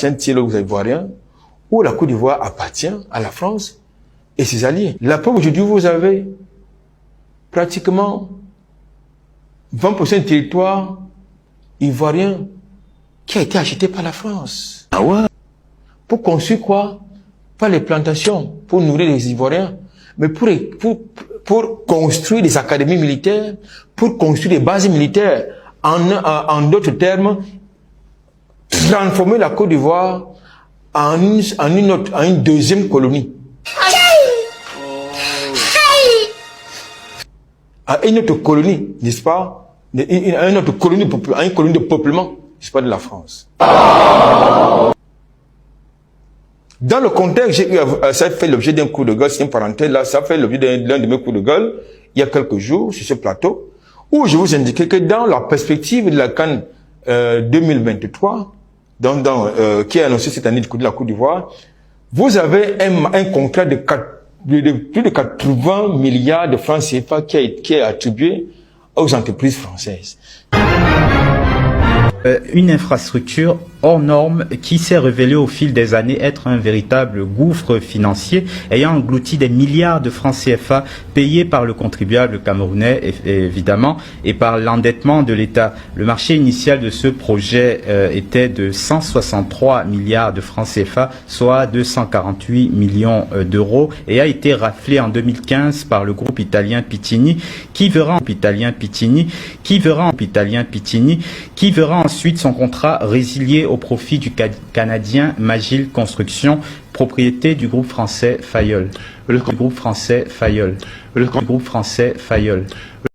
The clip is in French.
appartient-il aux Ivoiriens ou la Côte d'Ivoire appartient à la France et ses alliés? La preuve, aujourd'hui, vous avez pratiquement 20% du territoire ivoirien qui a été acheté par la France. Ah ouais? Pour construire quoi? Pas les plantations, pour nourrir les Ivoiriens, mais pour construire des académies militaires, pour construire des bases militaires. En d'autres termes, transformer la Côte d'Ivoire en une deuxième colonie. À une autre colonie, n'est-ce pas? Une autre colonie, une colonie de peuplement, n'est-ce pas, de la France. Dans le contexte, ça fait l'objet d'un coup de gueule, c'est une parenthèse là, ça fait l'objet d'un de mes coups de gueule, il y a quelques jours, sur ce plateau, où je vous indiquais que dans la perspective de la CAN 2023, qui est annoncé cette année du côté de la Côte d'Ivoire, vous avez un contrat de plus de 80 milliards de francs CFA qui est attribué aux entreprises françaises. Une infrastructure hors norme qui s'est révélée au fil des années être un véritable gouffre financier ayant englouti des milliards de francs CFA payés par le contribuable camerounais évidemment et par l'endettement de l'État. Le marché initial de ce projet était de 163 milliards de francs CFA, soit 248 millions d'euros et a été raflé en 2015 par le groupe italien Pitini qui verra ensuite son contrat résilié au profit du Canadien Magil Construction, propriété du groupe français Fayol.